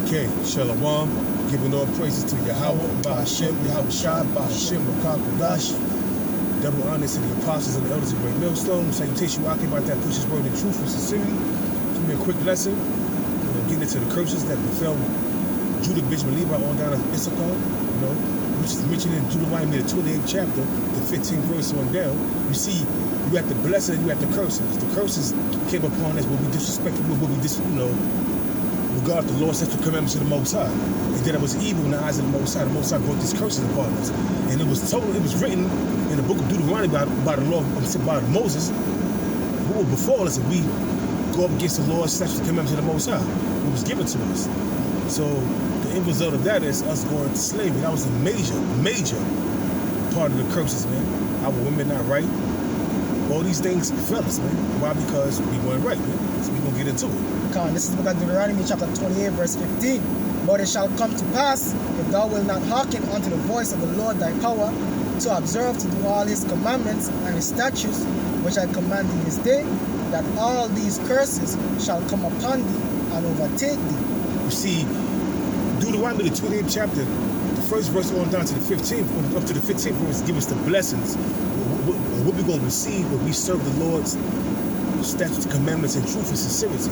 Okay, Shalom, giving all praises to Yahweh, Ba'Hashem, Yahweh Shai, Ba'Hashem, Rakah Kodash. Double honors to the apostles and the elders of Great Millstone. Salutation, walking about that pushes word in truth and sincerity. Give me a quick lesson. Getting into the curses that befell Judah, Benjamin, Levi, on down to Issachar, which is mentioned in Deuteronomy, the 28th chapter, the 15th verse on down. You see, you got the blessing and you got the curses. The curses came upon us when we disrespected, when we regard the Lord's statute commandments of the Most High. And that it was evil in the eyes of the Most High. The Most High brought these curses upon us. And it was written in the book of Deuteronomy by the Lord, by Moses, who will befall us if we go up against the Lord's statute commandments of the Most High. It was given to us. So the end result of that is us going to slavery. That was a major part of the curses, man. Our women not right. All these things befell us, man. Why? Because we weren't right, man. So we're going to get into it. This is the book of Deuteronomy chapter 28 verse 15. But it shall come to pass, if thou wilt not hearken unto the voice of the Lord thy power, to observe to do all his commandments and his statutes, which I command thee this day, that all these curses shall come upon thee and overtake thee. You see, Deuteronomy, the 28th chapter, the first verse on down to the 15th, up to the 15th verse, give us the blessings. What we're going to receive when we serve the Lord's statutes, commandments, and truth and sincerity.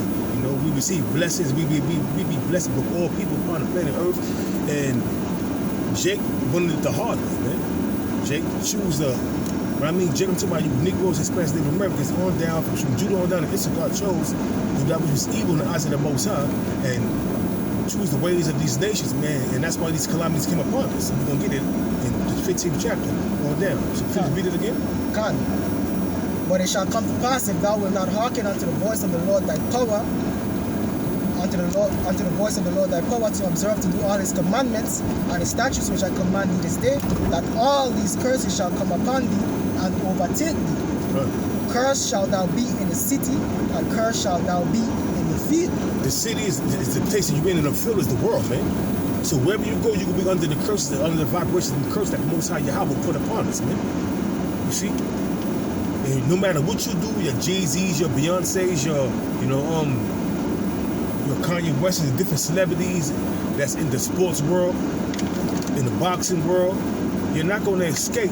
We receive blessings. We be blessed with all people upon the planet Earth. And Jake wanted it the hard way, man. Jake choose when I mean Jake, I'm talking about you Negroes, Hispanics, Native Americans, on down, from Judah on down to Issachar, chose that which was evil in the eyes of the Most High, and choose the ways of these nations, man. And that's why these calamities came upon us. And we're going to get it in the 15th chapter, on down. So please read it again. God. But it shall come to pass, if thou wilt not hearken unto the voice of the Lord thy power, unto the voice of the Lord thy power, to observe to do all his commandments and his statutes which I command thee this day, that all these curses shall come upon thee and overtake thee. Right. Cursed shalt thou be in the city, and cursed shalt thou be in the field. The city is the place that you're in, and the field is the world, man. So wherever you go, you will be under the curses, under the vibrations and the curse that the Most High Yahweh put upon us, man. You see? And no matter what you do, your Jay-Z's, your Beyonce's, your Kanye West, and different celebrities that's in the sports world, in the boxing world, you're not going to escape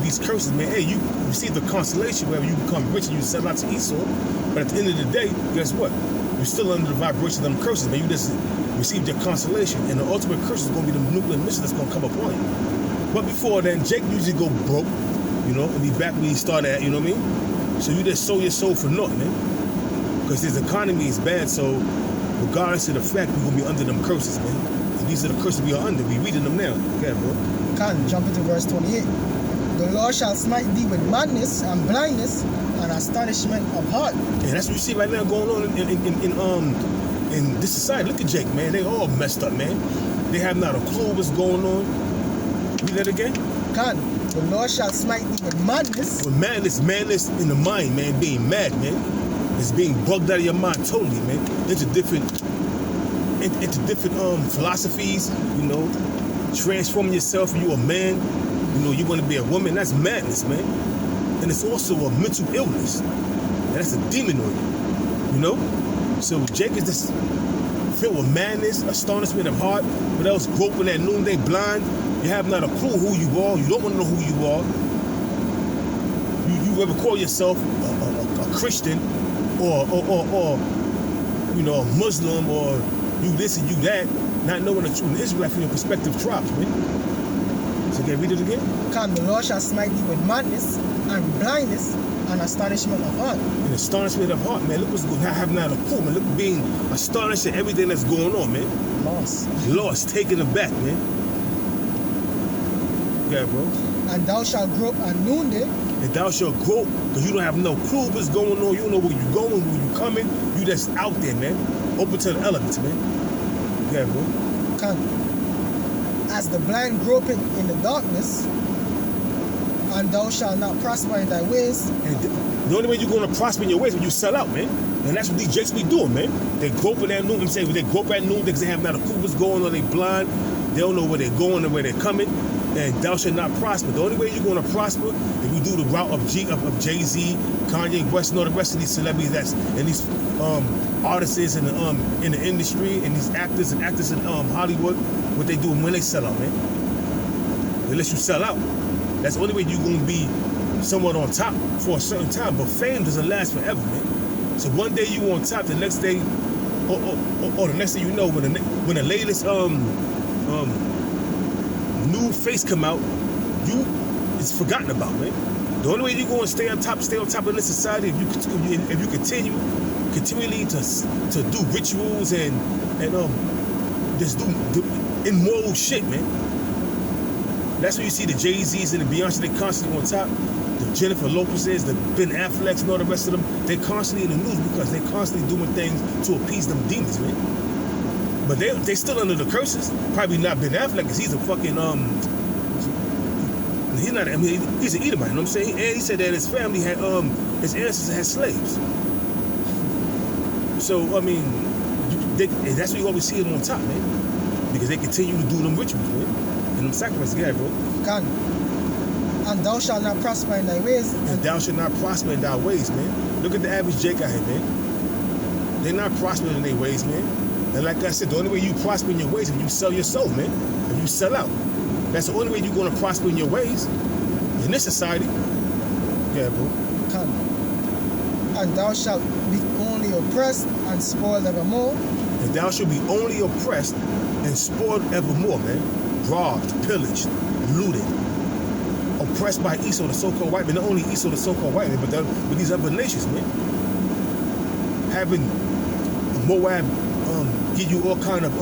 these curses, man. Hey, you receive the consolation wherever you become rich and you sell out to Esau, but at the end of the day, guess what? You're still under the vibration of them curses, man. You just received your consolation, and the ultimate curse is going to be the nuclear mission that's going to come upon you. But before then, Jake usually go broke, and be back where he started at, you know what I mean? So you just sold your soul for naught, man. Because his economy is bad, so regardless of the fact, we're going to be under them curses, man. And these are the curses we are under. We're reading them now. Okay, bro. Can jump into verse 28. The Lord shall smite thee with madness and blindness and astonishment of heart. And that's what you see right now going on in this society. Look at Jake, man. They all messed up, man. They have not a clue what's going on. Read that again. Can. The Lord shall smite thee with madness. With madness in the mind, man. Being mad, man. It's being bugged out of your mind totally, man. Into different philosophies, transforming yourself and you a man, you want to be a woman. That's madness, man. And it's also a mental illness. And that's a demon on you, So Jake is just filled with madness, astonishment of heart, but else groping at noonday blind. You have not a clue who you are. You don't want to know who you are. You ever call yourself a Christian or a Muslim, or you this and you that, not knowing the truth. Israelite from your perspective tribes, man. So can I read it again? Come, the Lord shall smite thee with madness and blindness and astonishment of heart. And astonishment of heart, man. Look what's going on. Have not a clue, man. Look, being astonished at everything that's going on, man. Lost, taken aback, man. Yeah, bro. And thou shalt grope at noonday. And thou shalt grope, because you don't have no clue what's going on. You don't know where you're going, where you're coming. You just out there, man. Open to the elements, man. Yeah, bro. Come. As the blind groping in the darkness, and thou shalt not prosper in thy ways. And the only way you're going to prosper in your ways is when you sell out, man. And that's what these jakes be doing, man. They grope at noon. I'm saying they grope at noon because they have not a clue what's going on. They blind. They don't know where they're going and where they're coming. And thou shalt not prosper. The only way you're going to prosper if you do the route of Jay-Z, Kanye West, and all the rest of these celebrities that's in these artists in the industry, and these actors in Hollywood, what they do when they sell out, man. They let you sell out. That's the only way you're gonna be somewhat on top for a certain time. But fame doesn't last forever, man. So one day you on top, the next day, or the next thing you know, when the latest new face come out, it's forgotten about, man. The only way you're going to stay on top in this society, if you continually to do rituals and just do immoral shit, man. That's when you see the Jay-Z's and the Beyonce, they constantly on top. The Jennifer Lopez's, the Ben Afflecks and all the rest of them, they constantly in the news because they constantly doing things to appease them demons, man. But they still under the curses. Probably not Ben Affleck, because he's a fucking he's not. I mean, he's an Edomite. You know what I'm saying? And he said that his family had his ancestors had slaves. So I mean, that's why you always see them on top, man, because they continue to do them rituals, man, and them sacrifices. Yeah, bro. Can. And thou shalt not prosper in thy ways. And thou shalt not prosper in thy ways, man. Look at the average Jake out here, man. They're not prospering in their ways, man. And like I said, the only way you prosper in your ways is if you sell your soul, man. If you sell out. That's the only way you're going to prosper in your ways. In this society. Yeah, bro. Can. And thou shalt be only oppressed and spoiled evermore. And thou shalt be only oppressed and spoiled evermore, man. Robbed, pillaged, looted. Oppressed by Esau, the so-called white man. Not only Esau, the so-called white man, but these other nations, man. Having Moab give you all kind of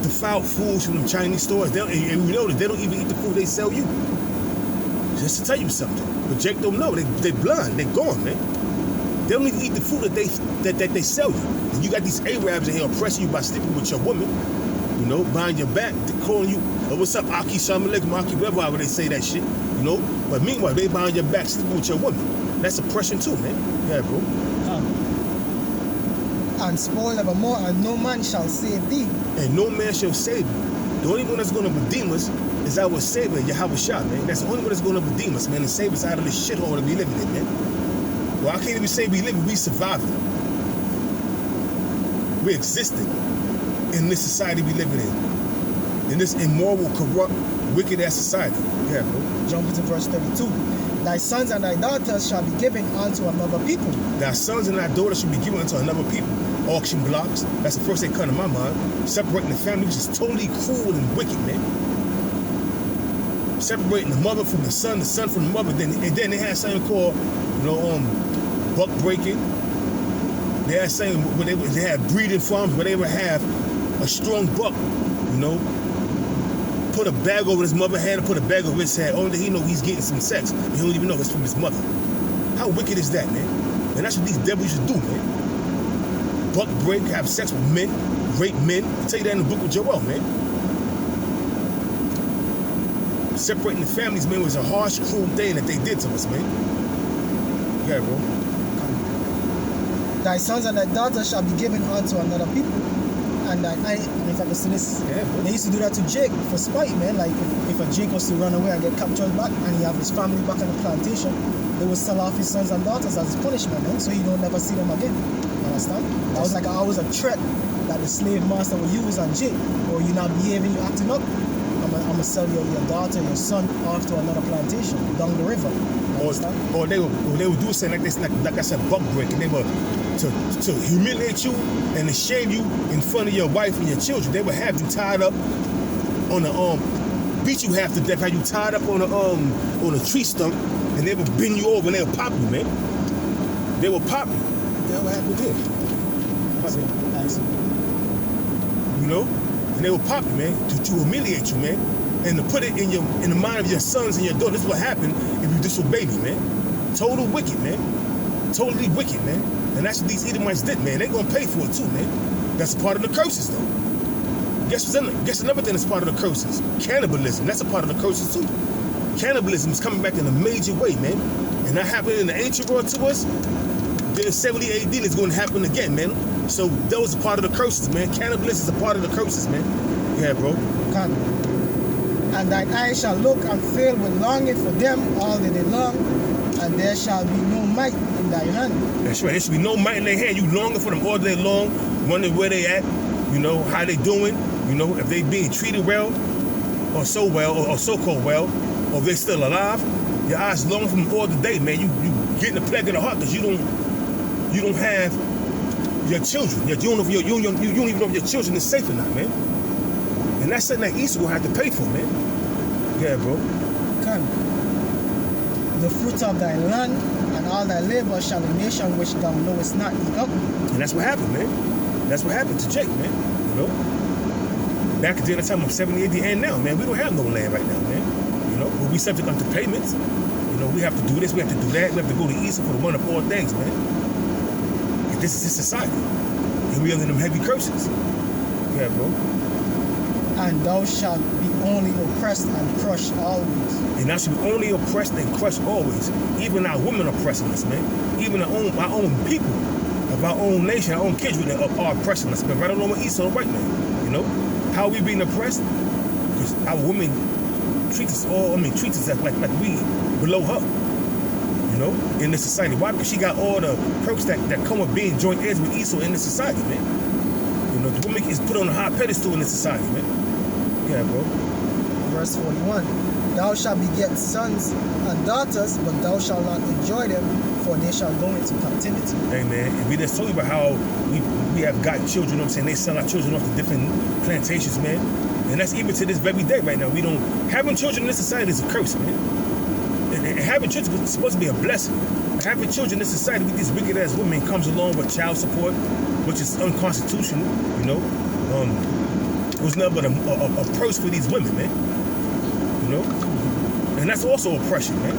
defiled foods from the Chinese stores. And we know that they don't even eat the food they sell you. Just to tell you something. But Jake don't know. They blind. They gone, man. They don't even eat the food that they sell you. And you got these Arabs in here oppressing you by sleeping with your woman. You know, behind your back, calling you, oh, what's up, Aki, Shalom Aleichem, Aki, whatever they say that shit, you know? But meanwhile, they behind your back sleeping with your woman. That's oppression too, man. Yeah, bro. And spoil evermore, and no man shall save thee. And no man shall save you. The only one that's going to redeem us is our Savior, Yahweh Shah, man. That's the only one that's going to redeem us, man, and save us out of this shithole that we living in, man. Well, I can't even say we living, we surviving. We're existing in this society we living in this immoral, corrupt, wicked-ass society. Yeah, bro. Jump into verse 32. Thy sons and thy daughters shall be given unto another people. Thy sons and thy daughters shall be given unto another people. Auction blocks. That's the first thing that come to my mind. Separating the family, which is totally cruel and wicked, man. Separating the mother from the son from the mother. And then they had something called, buck breaking. They had something where they had breeding farms where they would have a strong buck, put a bag over his mother's head and put a bag over his head. Only he know he's getting some sex, but he don't even know it's from his mother. How wicked is that, man? And that's what these devils should do, man. Buck break, have sex with men, rape men. I tell you that in the book of Joel, man. Separating the families, man, was a harsh, cruel thing that they did to us, man. Yeah, bro. Thy sons and thy daughters shall be given unto another people. And if I could say this, they used to do that to Jake for spite, man. Like if a Jake was to run away and get captured back and he have his family back on the plantation, they would sell off his sons and daughters as his punishment, man, so he don't never see them again. You understand? That was like always a threat that the slave master would use on Jake. Or you not behaving, you acting up, I'm gonna sell your daughter, your son off to another plantation down the river. Or they would do something like this, like I said, buck break, and they would to humiliate you and to shame you in front of your wife and your children. They would have you tied up on a beat you half to death, have you tied up on a tree stump, and they would bend you over and they would pop you, man. They would pop you. What the hell happened here? And they would pop you, man, to humiliate you, man. And to put it in the mind of your sons and your daughters. This is what happened if you disobey me, man. Total wicked, man. Totally wicked, man. And that's what these Edomites did, man. They're gonna pay for it too, man. That's part of the curses, though. Guess another thing that's part of the curses? Cannibalism. That's a part of the curses too. Cannibalism is coming back in a major way, man. And that happened in the ancient world to us. Then in 70 AD, it's going to happen again, man. So that was a part of the curses, man. Cannibalism is a part of the curses, man. Yeah, bro. And thine eyes shall look and fill with longing for them all the day long. And there shall be no might in thy hand. That's right. There should be no might in their hand. You longing for them all day long, wondering where they at, you know, how they doing, you know, if they being treated well, or so-called well, or if they still alive. Your eyes longing for them all the day, man. You getting the plague of the heart because you don't have your children. You don't even know if your children is safe or not, man. And that's something that Esau will have to pay for, man. Yeah, bro. Come. The fruit of thy land and all thy labor shall a nation which thou knowest not eat up. And that's what happened, man. That's what happened to Jake, man. You know? Back at the time of 70 AD and now, man, we don't have no land right now, man. You know? But we subject unto payments. You know, we have to do this, we have to do that, we have to go to Esau for the one of all things, man. And this is his society. And we under them heavy curses. Yeah, bro. And thou shalt be only oppressed and crushed always. And thou shalt be only oppressed and crushed always. Even our women are oppressing us, man. Even our own people of our own nation, our own kids are oppressing us, man. Right along with Esau, right now. You know? How are we being oppressed? Because our women treat us like we below her. You know? In this society. Why? Because she got all the perks that come with being joint heirs with Esau in this society, man. You know, the woman is put on a high pedestal in this society, man. Yeah, bro. Verse 41. Thou shalt beget sons and daughters, but thou shalt not enjoy them, for they shall go into captivity. Hey, man, and we just told you about how we have got children, you know what I'm saying? They sell our children off to different plantations, man. And that's even to this very day right now. Having children in this society is a curse, man. And having children is supposed to be a blessing. Having children in this society with these wicked ass women comes along with child support, which is unconstitutional, you know. It was nothing but a purse for these women, man. You know? And that's also oppression, man.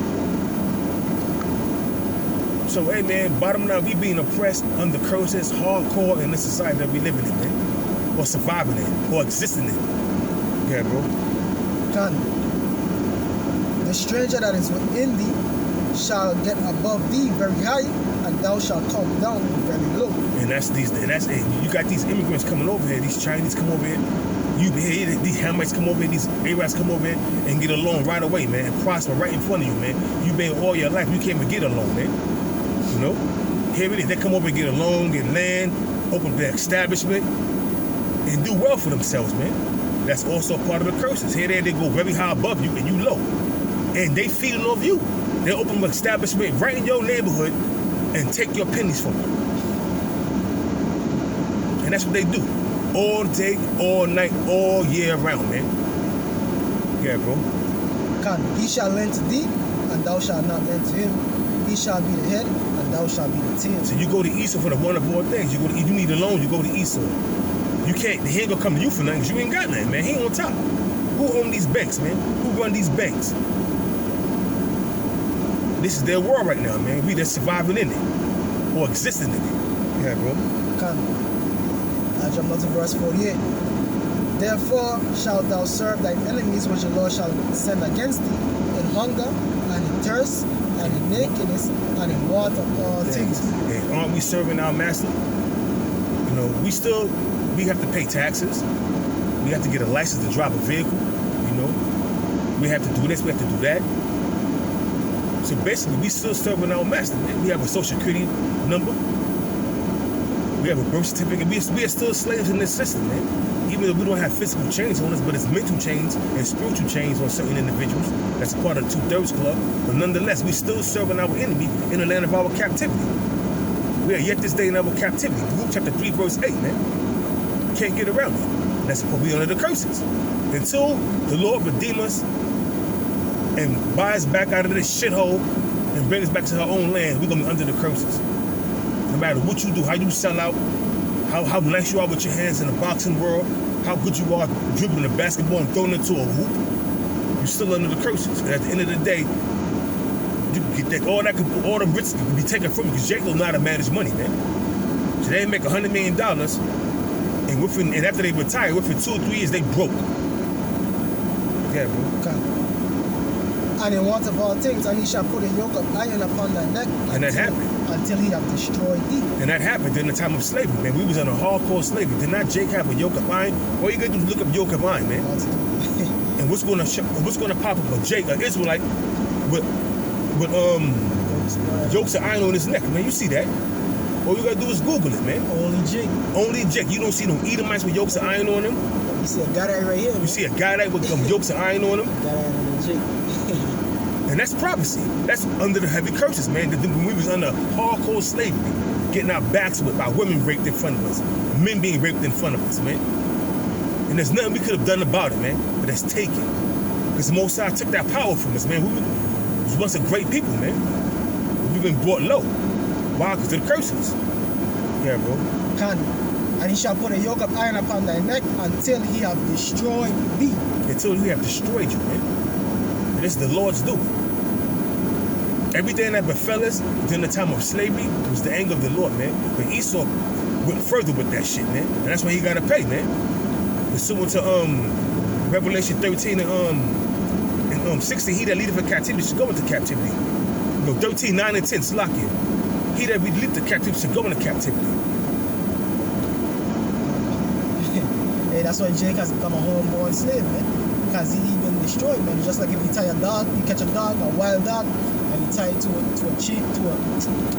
So, hey, man, bottom line, we being oppressed under curses hardcore in this society that we living in, man. Or surviving in, or existing in. Yeah, bro. Can the stranger that is within thee shall get above thee very high, and thou shalt come down very low. And you got these immigrants coming over here, these Chinese come over here, these Hamites come over here, these Arabs come over here and get along right away, man, and prosper right in front of you, man. You've been all your life, you can't even get along, man. You know? Here it is, they come over and get along, get land, open their establishment, and do well for themselves, man. That's also part of the curses. Here they go very high above you and you low. And they feeding off you. They open an establishment right in your neighborhood and take your pennies from you. And that's what they do. All day, all night, all year round, man. Yeah, bro. He shall lend to thee, and thou shalt not lend to him. He shall be the head, and thou shalt be the tail. So you go to Esau for the one of all things. You need a loan, you go to Esau. You can't, he ain't gonna come to you for nothing because you ain't got nothing, man. He ain't on top. Who own these banks, man? Who run these banks? This is their world right now, man. We just surviving in it. Or existing in it. Yeah, bro. I jump down to verse 48. Therefore shalt thou serve thine enemies which the Lord shall send against thee in hunger and in thirst and in nakedness and in want of all things. And aren't we serving our master? You know, we have to pay taxes. We have to get a license to drive a vehicle. You know, we have to do this, we have to do that. So basically, we still serving our master, man. We have a social security number. We have a birth certificate. We are still slaves in this system, man. Even though we don't have physical chains on us, but it's mental chains and spiritual chains on certain individuals. That's part of the 2/3 club. But nonetheless, we still serving our enemy in the land of our captivity. We are yet this day in our captivity. Luke chapter 3, verse 8, man. Can't get around it. That's what we under the curses. Until the Lord redeem us and buy us back out of this shithole and bring us back to our own land, we're going to be under the curses. No matter what you do, how you sell out, how nice you are with your hands in the boxing world, how good you are dribbling the basketball and throwing it to a hoop, you're still under the curses. And at the end of the day, you get that, all the riches can be taken from you because Jake don't know how to manage money, man. So they make $100 million, and after they retire, within 2 or 3 years, they broke. Yeah, bro. Okay. And in want of all things, and he shall put a yoke of iron upon thy neck. And that happened. Until he have destroyed thee. And that happened during the time of slavery, man. We was under hardcore slavery. Did not Jake have a yoke of iron? All you gotta do is look up yoke of iron, man. And what's gonna pop up a Jake, an Israelite, with Yokes of iron on his neck, man. You see that? All you gotta do is Google it, man. Only Jake. Only Jake. You don't see no Edomites with yokes of iron on them. You see a guy right here. You see a guy that with yokes of iron on him. Guy only Jake. And that's prophecy. That's under the heavy curses, man. When we was under hardcore slavery, getting our backs whipped by women raped in front of us, men being raped in front of us, man. And there's nothing we could have done about it, man. But that's taken. Because the Most High took that power from us, man. We was once a great people, man. But we've been brought low. Why? Because of the curses. Yeah, bro. And he shall put a yoke of iron upon thy neck until he have destroyed thee. Until he have destroyed you, man. And this is the Lord's doing. Everything that befell us during the time of slavery was the anger of the Lord, man. But Esau went further with that shit, man. And that's why he got to pay, man. Pursuant to Revelation 13 and 16, he that leadeth in captivity should go into captivity. No, 13, 9 and 10, Slakia. He that leadeth the captivity should go into captivity. Hey, that's why Jake has become a homeborn slave, man. Because he been destroyed, man. It's just like if you tie a dog, you catch a dog, a wild dog, and you tie it to a chain,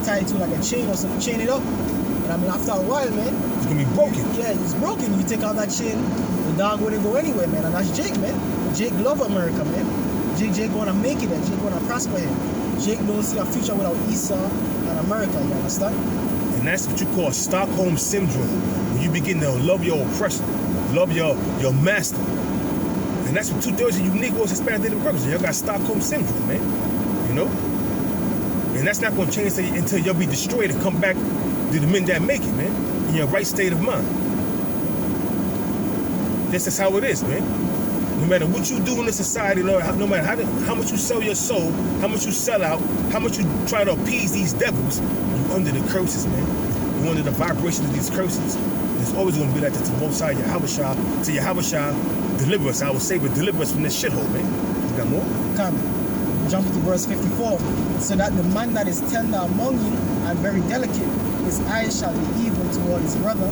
tie it to like a chain or something, chain it up. And I mean, after a while, man, it's gonna be broken. Yeah, it's broken. You take out that chain, the dog wouldn't go anywhere, man. And that's Jake, man. Jake love America, man. Jake wanna make it, and Jake wanna prosper him. Jake don't see a future without Esau and America. You understand? And that's what you call Stockholm syndrome. When you begin to love your oppressor, love your master. And that's what 2/3 of you Negroes, Hispanic, Native Americans, y'all got Stockholm syndrome, man. You know? And that's not gonna change until y'all be destroyed and come back to the men that make it, man. In your right state of mind. This is how it is, man. No matter what you do in the society, no matter how much you sell your soul, how much you sell out, how much you try to appease these devils, you under the curses, man. You under the vibration of these curses. And it's always gonna be like that to Most High Yahushua, to Yahushua, deliver us, our Savior, deliver us from this shithole, man. You got more? Come. Jump to verse 54. So that the man that is tender among you and very delicate, his eyes shall be evil toward his brother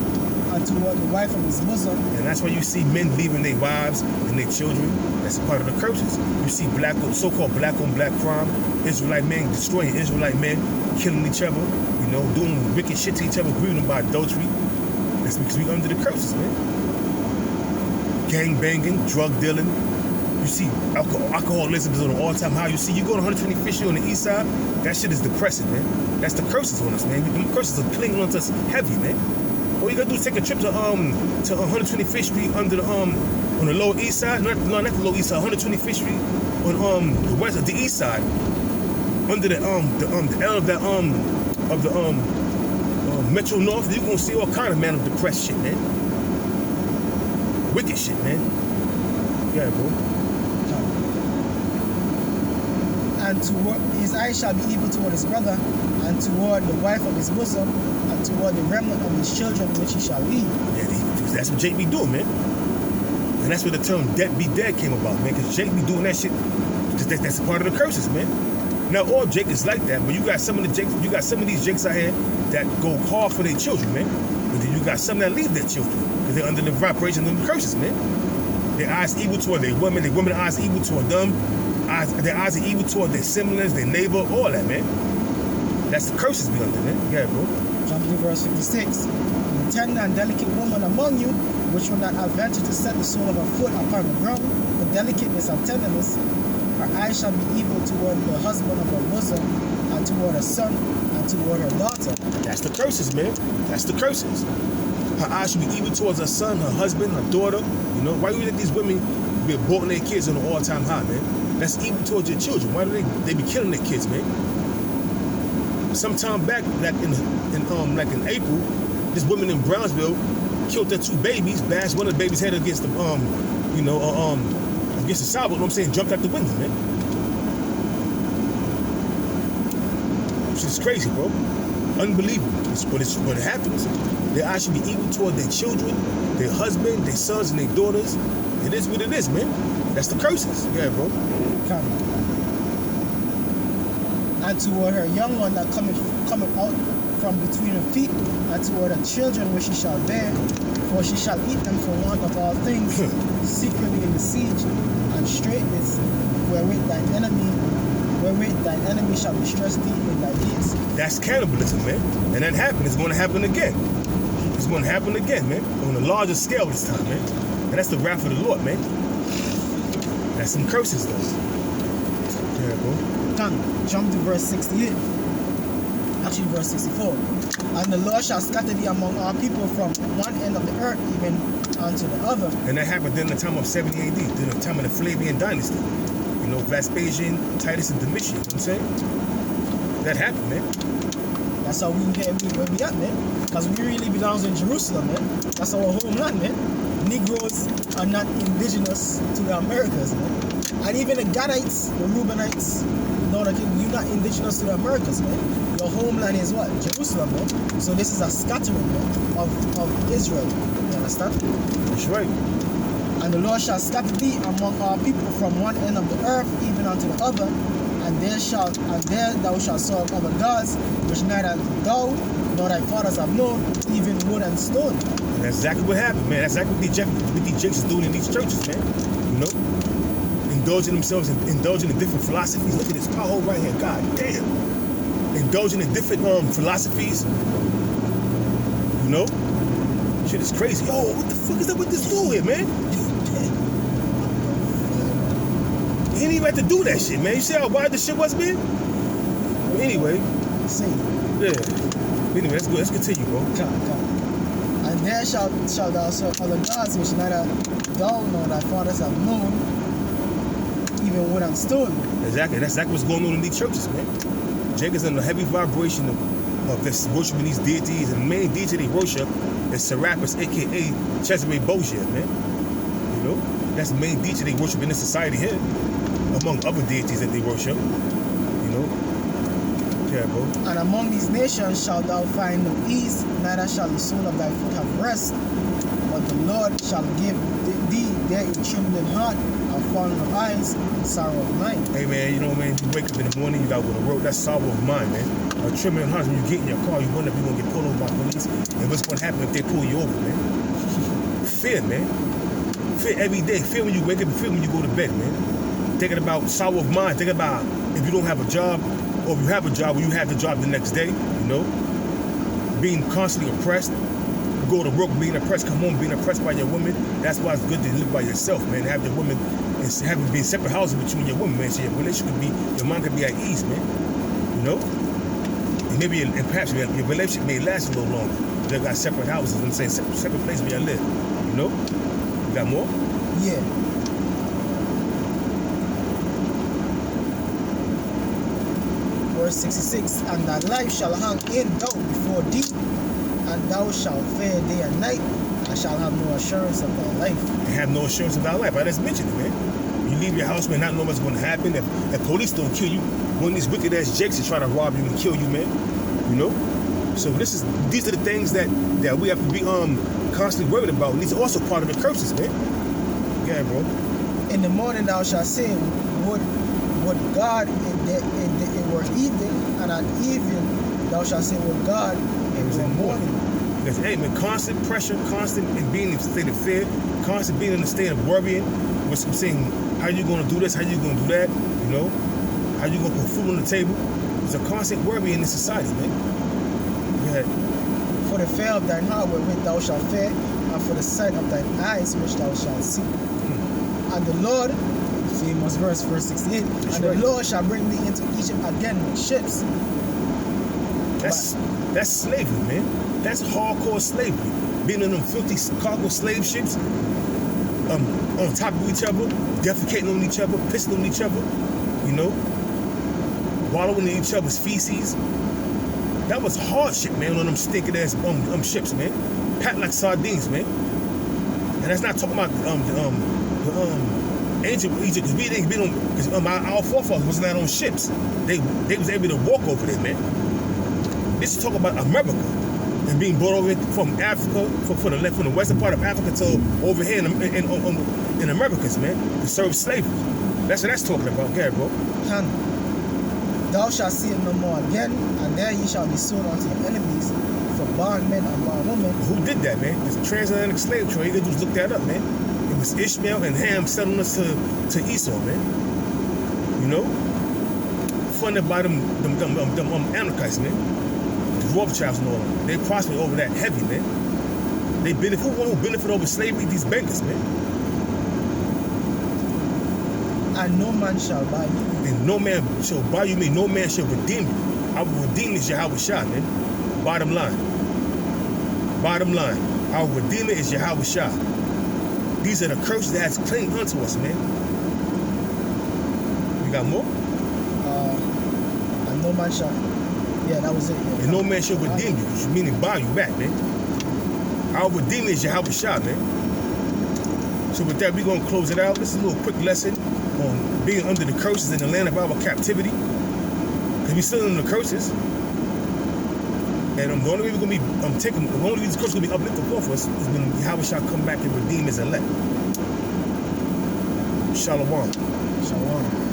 and toward the wife of his bosom. And that's why you see men leaving their wives and their children. That's part of the curses. You see so-called black on black crime, Israelite men destroying Israelite men, killing each other, you know, doing wicked shit to each other, grieving by adultery. That's because we under the curses, man. Gang banging, drug dealing. You see alcoholism is on an all-time high. You see, you go to 125th Street on the east side, that shit is depressing, man. That's the curses on us, man. The curses are clinging on us heavy, man. All you gotta do is take a trip to 125th Street under the on the lower east side. Not the lower east side, 125th Street on the east side. Under the L of the Metro North, you're gonna see all kind of man of depressed shit, man. Wicked shit, man. Yeah, bro. And his eyes shall be evil toward his brother, and toward the wife of his bosom, and toward the remnant of his children which he shall leave. Yeah, that's what Jake be doing, man. And that's where the term "dead be dead" came about, man. Because Jake be doing that shit. That's a part of the curses, man. Now all Jake is like that, but you got some of these Jakes out here that go hard for their children, man. But then you got some that leave their children because they're under the vibration of the curses, man. Their eyes evil toward their women eyes evil toward them. Their eyes are evil toward their siblings, their neighbor, all that, man. That's the curses be under, man. Yeah, bro. Jump to verse 56. The tender and delicate woman among you, which will not have ventured to set the sole of her foot upon the ground, for delicateness and tenderness, her eyes shall be evil toward the husband of her bosom, and toward her son, and toward her daughter. That's the curses, man. That's the curses. Her eyes should be evil towards her son, her husband, her daughter. You know, why do you let these women be aborting their kids on an all-time high, man? That's evil towards your children. Why do they be killing their kids, man? Sometime back, like in April, this woman in Brownsville killed their 2 babies, bashed one of the babies' head against the against the sidewalk. You know what I'm saying? Jumped out the window, man. Shit's crazy, bro. Unbelievable. But it happens. Their eyes should be evil toward their children, their husband, their sons, and their daughters. It is what it is, man. That's the curses. Yeah, bro. And toward her young one that cometh out from between her feet, and toward her children which she shall bear, for she shall eat them for want of all things, secretly in the siege and straitness, wherewith wherewith thine enemy shall distress thee in thy gates. That's cannibalism, man. And that happened. It's going to happen again. It's going to happen again, man. On a larger scale this time, man. And that's the wrath of the Lord, man. That's some curses, though. Yeah, bro. Come, jump to verse 68. Actually, verse 64. And the Lord shall scatter thee among our people from one end of the earth even unto the other. And that happened during the time of 70 AD, during the time of the Flavian dynasty. You know, Vespasian, Titus, and Domitian. You know what I'm saying? That happened, man. That's how we get where we at, man. Because we really belongs in Jerusalem, man. That's our homeland, man. Negroes are not indigenous to the Americas, man. And even the Gadites, the Reubenites, you're not indigenous to the Americas, man. Your homeland is what? Jerusalem, man. So this is a scattering, man, of Israel. You understand? That's right. And the Lord shall scatter thee among our people from one end of the earth even unto the other, and there thou shalt serve other gods, which neither thou nor thy fathers have known, even wood and stone. And that's exactly what happened, man. That's exactly what these jakes is doing in these churches, man. You know? Indulging themselves indulging in different philosophies. Look at this pothole right here. God damn. Indulging in different philosophies. You know? Shit is crazy. Yo, what the fuck is up with this dude here, man? He didn't even have to do that shit, man. You see how wide this shit was, man? But anyway. See. Yeah. Anyway, let's go. Let's continue, bro. Come. And there shalt thou serve other gods, which neither thou nor thy fathers have known, even wood and stone. Exactly. That's exactly what's going on in these churches, man. Jake is under heavy vibration of this worshiping these deities, and the main deity they worship is Serapis, aka Cesare Borgia, man. You know? That's the main deity they worship in this society here, among other deities that they worship. You know? Yeah, bro. And among these nations shalt thou find no ease, neither shall the sole of thy foot have rest. But the Lord shall give thee there a trembling heart, and falling of eyes, and sorrow of mind. Hey, man, you know, man, you wake up in the morning, you got to go to work. That's sorrow of mind, man. A trembling heart, when you get in your car, you wonder if you're going to get pulled over by police, and what's going to happen if they pull you over, man. Fear, man. Fear every day. Fear when you wake up, fear when you go to bed, man. Thinking about sorrow of mind. Thinking about if you don't have a job, or if you have a job, will you have the job the next day, you know? Being constantly oppressed. Go to work being oppressed, come home being oppressed by your woman. That's why it's good to live by yourself, man. Have your woman, and having been separate houses with you and your woman, man. So your relationship could be, your mind could be at ease, man. You know? And maybe, and perhaps your relationship may last a little longer. They got separate houses, I'm saying separate places where you live. You know? You got more? Yeah. Verse 66, and thy life shall hang in doubt before thee, and thou shalt fear day and night, and shalt have no assurance of thy life. And have no assurance of thy life. I just mentioned it, man. You leave your house, man, not knowing what's going to happen. If police don't kill you, one of these wicked ass jakes is trying to rob you and kill you, man. You know? So these are the things that we have to be constantly worried about. And these are also part of the curses, man. Yeah, bro. In the morning thou shalt say, would God it were evening, and at evening thou shalt say, would God it was in morning. Because, hey, man, constant pressure, constant in being in a state of fear, constant being in a state of worrying, which I'm saying, how you going to do this, how you going to do that, you know? How you going to put food on the table? It's a constant worry in this society, man. Go ahead. For the fear of thine heart wherewith thou shalt fear, and for the sight of thine eyes which thou shalt see. And the Lord, famous verse 68, That's and right. the Lord shall bring thee into Egypt again with ships. That's slavery, man. That's hardcore slavery. Being in them filthy cargo slave ships, on top of each other, defecating on each other, pissing on each other, you know, wallowing in each other's feces. That was hardship, man, on them stinking ass ships, man. Packed like sardines, man. And that's not talking about ancient Egypt, because we didn't be on, because our forefathers was not on ships. They was able to walk over there, man. This is talking about America and being brought over from Africa, from the western part of Africa to over here in Americas, man, to serve slavery. That's what that's talking about, okay, bro. And thou shalt see it no more again, and there ye shall be sold unto your enemies for bondmen and bondwomen. Who did that, man? This transatlantic slave trade. You just look that up, man. It was Ishmael and Ham selling us to Esau, man. You know? funded by them Anarchists, man. The Rothschilds and all of them. They prosper over that heavy, man. They benefit. Who benefit over slavery? These bankers, man. And no man shall buy you. And no man shall buy you, mean no man shall redeem you. I will redeem is Yahweh Shah, man. Bottom line. Bottom line. Our Redeemer is Yahweh Shah. These are the curses that has claimed unto us, man. You got more? And no man shall. Yeah, that was it. Yeah. And no man shall redeem you, meaning buy you back, man. Our Redeemer is Yahweh Shah, man. So with that, we're going to close it out. This is a little quick lesson on being under the curses in the land of our captivity. Because we're still under the curses. And the only way we're going to be the only way these curses are going to be uplifted for us is when Yahweh shall come back and redeem his elect. Shalom. Shalom.